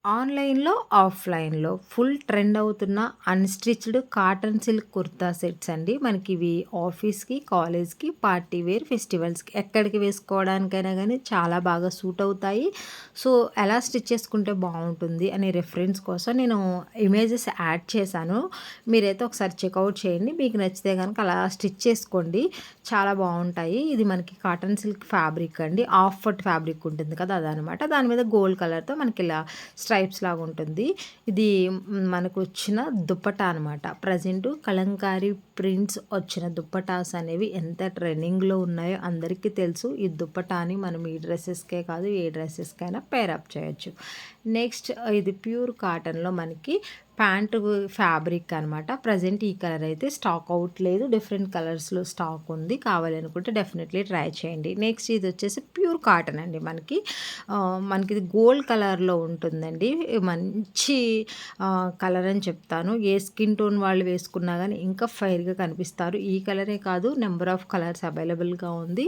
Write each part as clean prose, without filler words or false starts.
ఆన్‌లైన్‌లో, ఆఫ్‌లైన్‌లో full trend అవుతున్న unstitched cotton silk kurta sets అండి. మనకివి ఆఫీస్‌కి, కాలేజ్‌కి, పార్టీ వేర్, ఫెస్టివల్స్‌కి ఎక్కడికి వేసుకోవడానికైనా గానీ చాలా బాగా సూట్ అవుతాయి. సో, ఎలా స్టిచ్ చేసుకుంటే బావుంటుంది అనే రిఫరెన్స్ కోసం నేను ఇమేజెస్ యాడ్ చేశాను. మీరైతే ఒకసారి చెకౌట్ చేయండి. మీకు నచ్చితే గనక అలా స్టిచ్ చేసుకోండి. చాలా బావుంటాయి. ఇది మనకి కాటన్ సిల్క్ ఫ్యాబ్రిక్ అండి. ఆఫ్‌వర్ట్ ఫ్యాబ్రిక్ ఉంటుంది కదా! అదనమాట. దాని మీద గోల్డ్ కలర్‌తో మనకిలా స్ట్రైప్స్ లాగా ఉంటుంది. ఇది మనకు వచ్చిన దుప్పటా అనమాట. ప్రెజెంటు కలంకారీ ప్రింట్స్ వచ్చిన దుప్పటాస్ అనేవి ఎంత ట్రెండింగ్‌లో ఉన్నాయో అందరికీ తెలుసు. ఈ దుప్పటాని మనం ఈ డ్రెసెస్‌కే కాదు ఏ డ్రెసెస్‌కైనా పేర్ అప్ చేయొచ్చు. నెక్స్ట్ ఇది ప్యూర్ కాటన్‌లో మనకి ప్యాంటు ఫ్యాబ్రిక్ అనమాట. ప్రెజెంట్ ఈ కలర్ అయితే స్టాక్ అవుట్ లేదు. డిఫరెంట్ కలర్స్‌లో స్టాక్ ఉంది. కావాలనుకుంటే డెఫినెట్‌లీ ట్రై చేయండి. నెక్స్ట్ ఇది వచ్చేసి ప్యూర్ కాటన్ అండి మనకి. మనకిది గోల్డ్ కలర్‌లో ఉంటుందండి. మంచి కలర్ అని చెప్తాను. ఏ స్కిన్ టోన్ వాళ్ళు వేసుకున్నా గానీ ఇంకా ఫెయిర్‌గా కనిపిస్తారు. ఈ కలరే కాదు నంబర్ ఆఫ్ కలర్స్ అవైలబుల్‌గా ఉంది.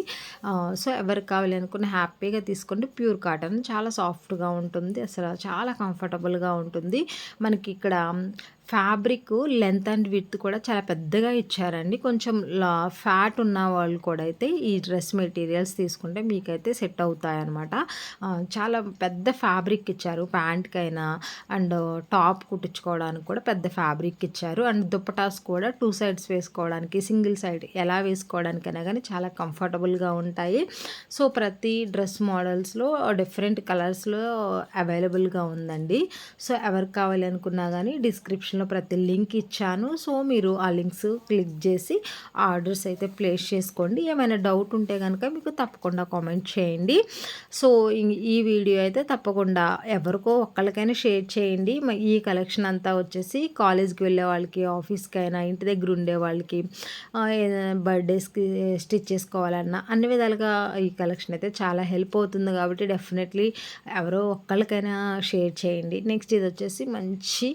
సో, ఎవరికి కావాలి అనుకున్న హ్యాపీగా తీసుకోండి. ప్యూర్ కాటన్ చాలా సాఫ్ట్‌గా ఉంటుంది. అసలు చాలా కంఫర్టబుల్‌గా ఉంటుంది. మనకి ఇక్కడ ఫ్యాబ్రిక్ లెంత్ అండ్ విడ్త్ కూడా చాలా పెద్దగా ఇచ్చారండి. కొంచెం ఫ్యాట్ ఉన్న వాళ్ళు కూడా అయితే ఈ డ్రెస్ మెటీరియల్స్ తీసుకుంటే మీకైతే సెట్ అవుతాయన్నమాట. చాలా పెద్ద ఫ్యాబ్రిక్ ఇచ్చారు. ప్యాంట్‌కైనా అండ్ టాప్ కుట్టించుకోవడానికి కూడా పెద్ద ఫ్యాబ్రిక్ ఇచ్చారు. అండ్ దుప్పటాస్ కూడా 2 సైడ్స్ వేసుకోవడానికి, సింగిల్ సైడ్ ఎలా వేసుకోవడానికైనా గానీ చాలా కంఫర్టబుల్‌గా ఉంటాయి. సో, ప్రతి డ్రెస్ మోడల్స్‌లో డిఫరెంట్ కలర్స్‌లో అవైలబుల్‌గా ఉందండి. సో, ఎవరికి కావాలి అనుకున్నా గానీ డిస్క్రిప్షన్‌లో ప్రతి లింక్ ఇచ్చాను. సో, మీరు ఆ లింక్స్ క్లిక్ చేసి ఆర్డర్స్ అయితే ప్లేస్ చేసుకోండి. ఏమైనా డౌట్ ఉంటే గనక మీకు తప్పకుండా కామెంట్ చేయండి. సో, ఈ వీడియో అయితే తప్పకుండా ఎవరికో ఒక్కళ్ళకైనా షేర్ చేయండి. ఈ కలెక్షన్ అంతా వచ్చేసి కాలేజ్‌కి వెళ్ళే వాళ్ళకి, ఆఫీస్‌కైనా, ఇంటి దగ్గర ఉండే వాళ్ళకి ఏదైనా బర్త్‌డేస్‌కి స్టిచ్ చేసుకోవాలన్నా అన్ని విధాలుగా ఈ కలెక్షన్ అయితే చాలా హెల్ప్ అవుతుంది కాబట్టి డెఫినెట్‌లీ ఎవరో ఒక్కళ్ళకైనా షేర్ చేయండి. నెక్స్ట్ ఇది వచ్చేసి మంచి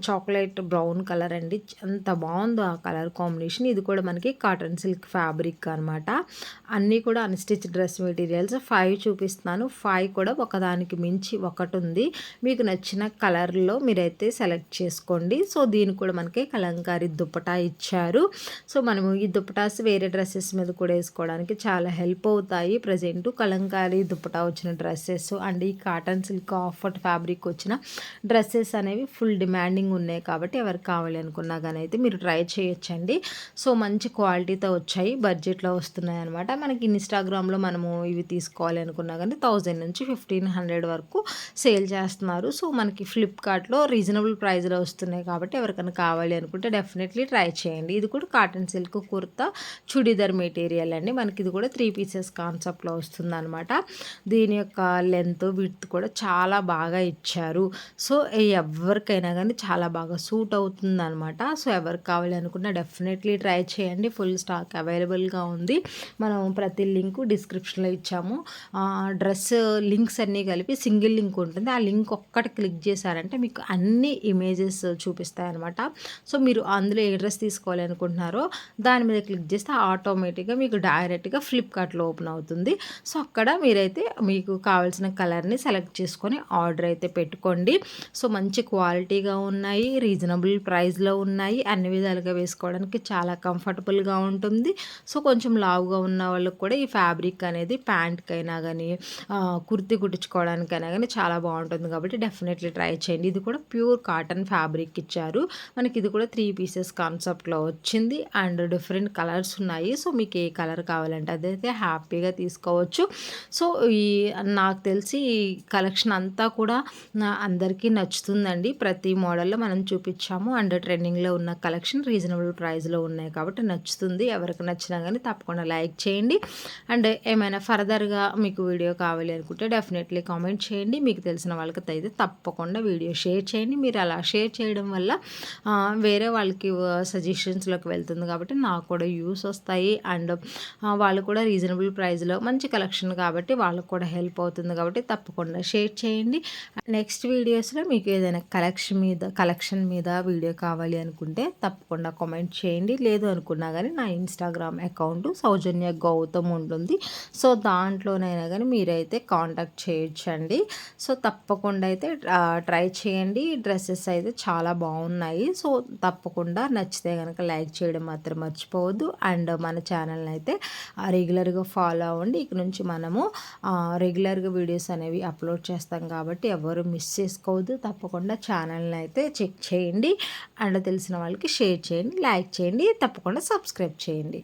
చాక్లెట్ బ్రౌన్ కలర్ అండి. ఎంత బావుందో ఆ కలర్ కాంబినేషన్. ఇది కూడా మనకి కాటన్ సిల్క్ ఫ్యాబ్రిక్ అనమాట. అన్నీ కూడా అన్‌స్టిచ్ డ్రెస్ మెటీరియల్స్ 5 చూపిస్తున్నాను. 5 కూడా ఒకదానికి మించి ఒకటుంది. మీకు నచ్చిన కలర్‌లో మీరైతే సెలెక్ట్ చేసుకోండి. సో, దీనికి కూడా మనకి కలంకారీ దుప్పటా ఇచ్చారు. సో, మనము ఈ దుప్పటాస్ వేరే డ్రెసెస్ మీద కూడా ఏసుకోవడానికి చాలా హెల్ప్ అవుతాయి. ప్రెజెంటు కలంకారీ దుప్పటా వచ్చిన డ్రెసెస్ అండ్ ఈ కాటన్ సిల్క్ ఆఫ్‌వర్ట్ ఫ్యాబ్రిక్ వచ్చిన డ్రెసెస్ అనేవి ఫుల్ డిమాండింగ్ ఉన్నాయి కాబట్టి ఎవరికి కావాలి అనుకున్నా గానీ అయితే మీరు ట్రై చేయొచ్చండి. సో, మంచి క్వాలిటీతో వచ్చాయి. బడ్జెట్‌లో వస్తున్నాయన్నమాట. మనకి ఇన్‌స్టాగ్రామ్‌లో మనము ఇవి తీసుకోవాలి అనుకున్నా గానీ 1000 నుంచి 1500 వరకు సేల్ చేస్తున్నారు. సో, మనకి ఫ్లిప్‌కార్ట్‌లో రీజనబుల్ ప్రైస్‌లో వస్తున్నాయి కాబట్టి ఎవరికైనా కావాలి అనుకుంటే డెఫినెట్‌లీ ట్రై చేయండి. ఇది కూడా cotton silk kurta churidar material అండి. మనకి ఇది కూడా 3 పీసెస్ కాన్సెప్ట్‌లో వస్తుందనమాట. దీని యొక్క లెంత్, విడ్త్ కూడా చాలా బాగా ఇచ్చారు. సో, ఎవరికైనా గానీ చాలా బాగా సూట్ అవుతుందనమాట. సో, ఎవరికి కావాలి అనుకున్నా డెఫినెట్‌లీ ట్రై చేయండి. ఫుల్ స్టాక్ అవైలబుల్‌గా ఉంది. మనం ప్రతి లింకు డిస్క్రిప్షన్‌లో ఇచ్చాము. డ్రెస్ లింక్స్ అన్నీ కలిపి సింగిల్ లింక్ ఉంటుంది. ఆ లింక్ ఒక్కటి క్లిక్ చేశారంటే మీకు అన్ని ఇమేజెస్ చూపిస్తాయన్నమాట. సో, మీరు అందులో ఏ డ్రెస్ తీసుకోవాలి అనుకుంటున్నారో దాని మీద క్లిక్ చేస్తే ఆటోమేటిక్‌గా మీకు డైరెక్ట్‌గా ఫ్లిప్‌కార్ట్‌లో ఓపెన్ అవుతుంది. సో, అక్కడ మీరైతే మీకు కావాల్సిన కలర్‌ని సెలెక్ట్ చేసుకొని ఆర్డర్ అయితే పెట్టుకోండి. సో, మంచి క్వాలిటీగా ఉన్నాయి. రీజనబుల్ ప్రైస్‌లో ఉన్నాయి. అన్ని విధాలుగా వేసుకోవడానికి చాలా కంఫర్టబుల్‌గా ఉంటుంది. సో, కొంచెం లావుగా ఉన్న వాళ్ళకి కూడా ఈ ఫ్యాబ్రిక్ అనేది ప్యాంట్‌కైనా గానీ, కుర్తీ కుట్టించుకోవడానికైనా గానీ చాలా బావుంటుంది కాబట్టి డెఫినెట్‌లీ ట్రై చేయండి. ఇది కూడా ప్యూర్ కాటన్ ఫ్యాబ్రిక్ ఇచ్చారు. మనకి ఇది కూడా 3 పీసెస్ కాన్సెప్ట్‌లో వచ్చింది. అండ్ డిఫరెంట్ కలర్స్ ఉన్నాయి. సో, మీకు ఏ కలర్ కావాలంటే అదైతే హ్యాపీగా తీసుకోవచ్చు. సో, ఈ నాకు తెలిసి ఈ కలెక్షన్ అంతా కూడా అందరికీ నచ్చుతుందండి. ప్రతి మోడల్‌లో మనం చూపిచ్చాము. అండ్ ట్రెండింగ్‌లో ఉన్న కలెక్షన్ రీజనబుల్ ప్రైస్‌లో ఉన్నాయి కాబట్టి నచ్చుతుంది. ఎవరికి నచ్చినా గానీ తప్పకుండా లైక్ చేయండి. అండ్ ఏమైనా ఫర్దర్‌గా మీకు వీడియో కావాలి అనుకుంటే డెఫినెట్‌లీ కామెంట్ చేయండి. మీకు తెలిసిన వాళ్ళకైతే తప్పకుండా వీడియో షేర్ చేయండి. మీరు అలా షేర్ చేయడం వల్ల వేరే వాళ్ళకి సజెషన్స్‌లోకి వెళ్తుంది కాబట్టి నాకు కూడా యూస్ వస్తాయి. అండ్ వాళ్ళు కూడా రీజనబుల్ ప్రైస్‌లో మంచి కలెక్షన్ కాబట్టి వాళ్ళకి కూడా హెల్ప్ అవుతుంది కాబట్టి తప్పకుండా షేర్ చేయండి. నెక్స్ట్ వీడియోస్‌లో మీకు ఏదైనా కలెక్షన్ కలెక్షన్ మీద వీడియో కావాలి అనుకుంటే తప్పకుండా కామెంట్ చేయండి. లేదు అనుకున్నా కానీ నా ఇన్‌స్టాగ్రామ్ అకౌంట్ సౌజన్య గౌతమ్ ఉంటుంది. సో, దాంట్లోనైనా కానీ మీరైతే కాంటాక్ట్ చేయొచ్చండి. సో, తప్పకుండా అయితే ట్రై చేయండి. డ్రెసెస్ అయితే చాలా బాగున్నాయి. సో, తప్పకుండా నచ్చితే కనుక లైక్ చేయడం మాత్రం మర్చిపోవద్దు. అండ్ మన ఛానల్ని అయితే రెగ్యులర్గా ఫాలో అవ్వండి. ఇక నుంచి మనము రెగ్యులర్గా వీడియోస్ అనేవి అప్లోడ్ చేస్తాం కాబట్టి ఎవరు మిస్ చేసుకోవద్దు. తప్పకుండా ఛానల్ని అయితే చెక్ చేయండి. అండ్ తెలిసిన వాళ్ళకి షేర్ చేయండి, లైక్ చేయండి, తప్పకుండా సబ్స్క్రైబ్ చేయండి.